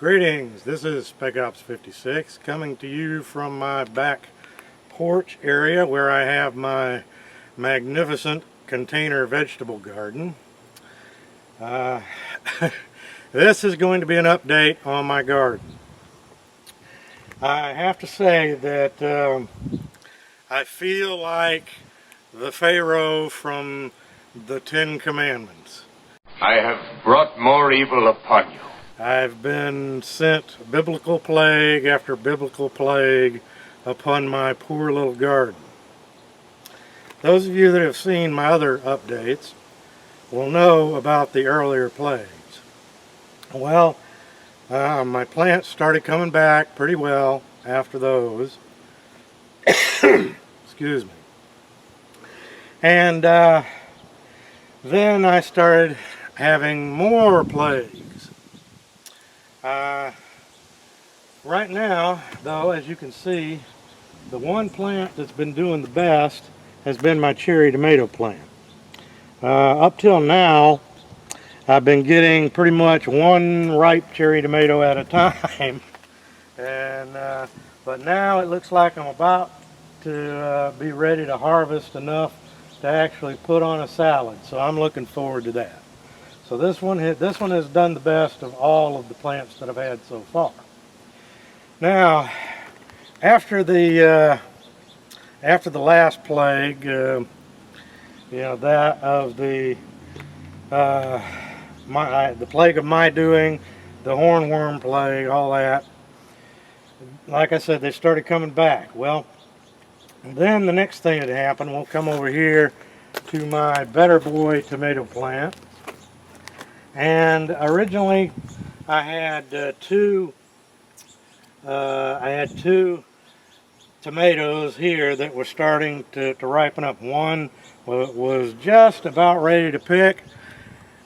Greetings, this is Spec Ops 56 coming to you from my back porch area where I have my magnificent container vegetable garden. This is going to be an update on my garden. I have to say that I feel like the Pharaoh from the Ten Commandments. I have brought more evil upon you. I've been sent biblical plague after biblical plague upon my poor little garden. Those of you that have seen my other updates will know about the earlier plagues. Well, my plants started coming back pretty well after those. Excuse me. And then I started having more plagues. Right now, though, as you can see, the one plant that's been doing the best has been my cherry tomato plant. Up till now, I've been getting pretty much one ripe cherry tomato at a time. And but now it looks like I'm about to be ready to harvest enough to actually put on a salad. So I'm looking forward to that. So this one has done the best of all of the plants that I've had so far. Now, after the last plague, that of the plague of my doing, the hornworm plague, all that. Like I said, they started coming back. Well, then the next thing that happened, we'll come over here to my Better Boy tomato plant. And originally, I had two tomatoes here that were starting to ripen up. One was just about ready to pick,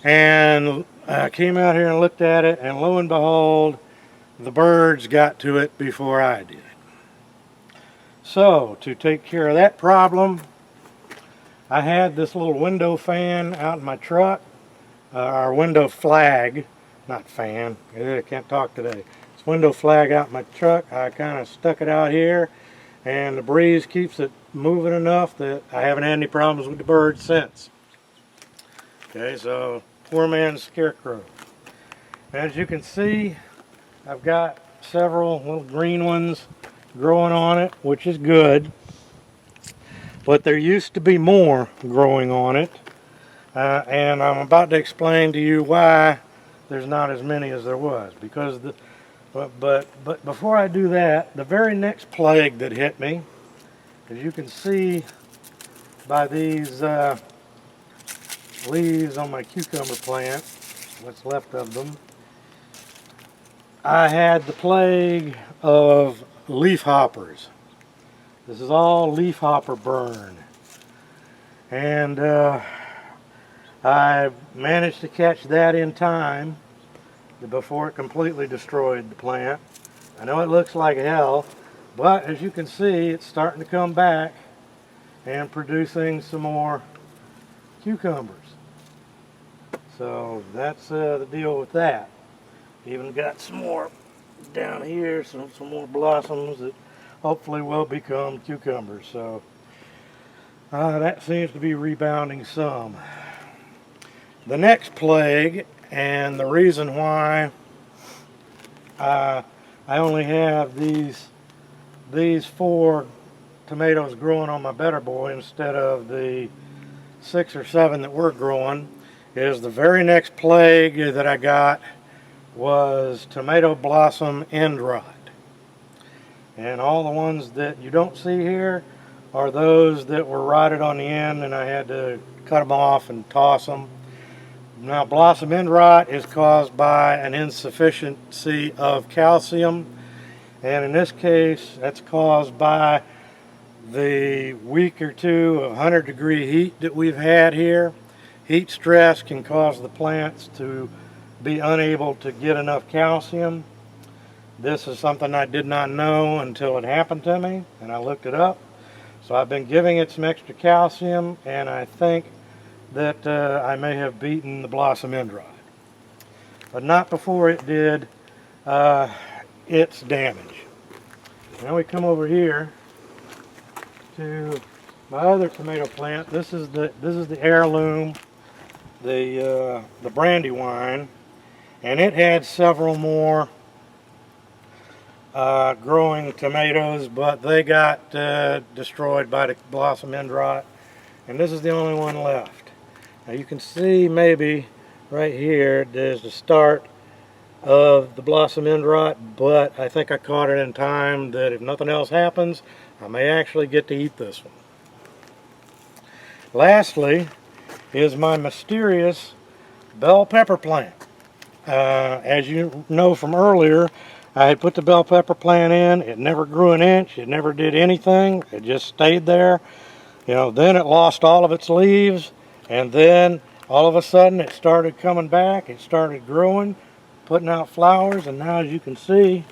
and I came out here and looked at it, and lo and behold, the birds got to it before I did. So, to take care of that problem, I had this little window fan out in my truck, our window flag, not fan, I can't talk today. This window flag out in my truck, I kind of stuck it out here, and the breeze keeps it moving enough that I haven't had any problems with the birds since. Okay, so poor man's Scarecrow. As you can see, I've got several little green ones growing on it, which is good. But there used to be more growing on it. And I'm about to explain to you why there's not as many as there was. Because but before I do that, the very next plague that hit me, as you can see by these leaves on my cucumber plant, what's left of them, I had the plague of leaf hoppers. This is all leaf hopper burn. And I managed to catch that in time before it completely destroyed the plant. I know it looks like hell, but as you can see, it's starting to come back and producing some more cucumbers. So that's the deal with that. Even got some more down here, some more blossoms that hopefully will become cucumbers. So that seems to be rebounding some. The next plague, and the reason why I only have these 4 tomatoes growing on my Better Boy instead of the 6 or 7 that were growing, is the very next plague that I got was tomato blossom end rot. And all the ones that you don't see here are those that were rotted on the end, and I had to cut them off and toss them. Now, blossom end rot is caused by an insufficiency of calcium, and in this case that's caused by the week or two of 100-degree heat that we've had here. Heat stress can cause the plants to be unable to get enough calcium. This is something I did not know until it happened to me, and I looked it up. So I've been giving it some extra calcium, and I think that I may have beaten the blossom end rot. But not before it did its damage. Now we come over here to my other tomato plant. This is the heirloom, the Brandywine, and it had several more growing tomatoes, but they got destroyed by the blossom end rot, and this is the only one left. Now you can see maybe right here there's the start of the blossom end rot, but I think I caught it in time that if nothing else happens, I may actually get to eat this one. Lastly is my mysterious bell pepper plant. As you know from earlier, I had put the bell pepper plant in. It never grew an inch. It never did anything. It just stayed there. You know, then it lost all of its leaves, and then all of a sudden it started coming back. It started growing, putting out flowers, and now as you can see,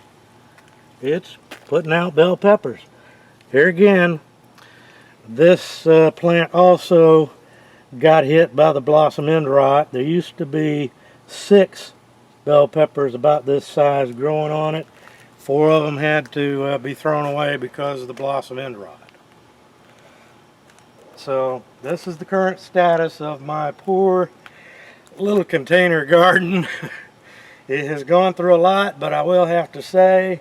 it's putting out bell peppers. Here again, this plant also got hit by the blossom end rot. There used to be 6 bell peppers about this size growing on it. 4 of them had to be thrown away because of the blossom end rot. So this is the current status of my poor little container garden. It has gone through a lot, but I will have to say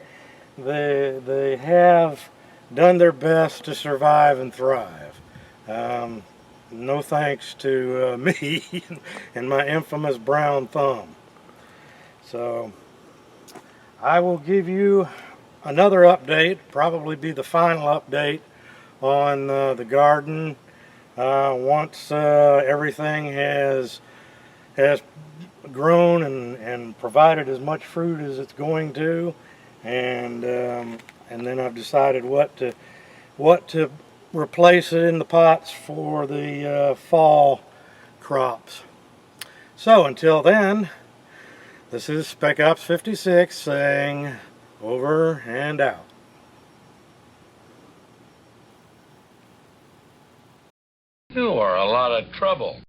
they have done their best to survive and thrive. No thanks to me and my infamous brown thumb. So I will give you another update, probably be the final update on the garden once everything has grown and provided as much fruit as it's going to, and then I've decided what to replace it in the pots for the fall crops. So until then, this is Spec Ops 56 saying over and out. You are a lot of trouble.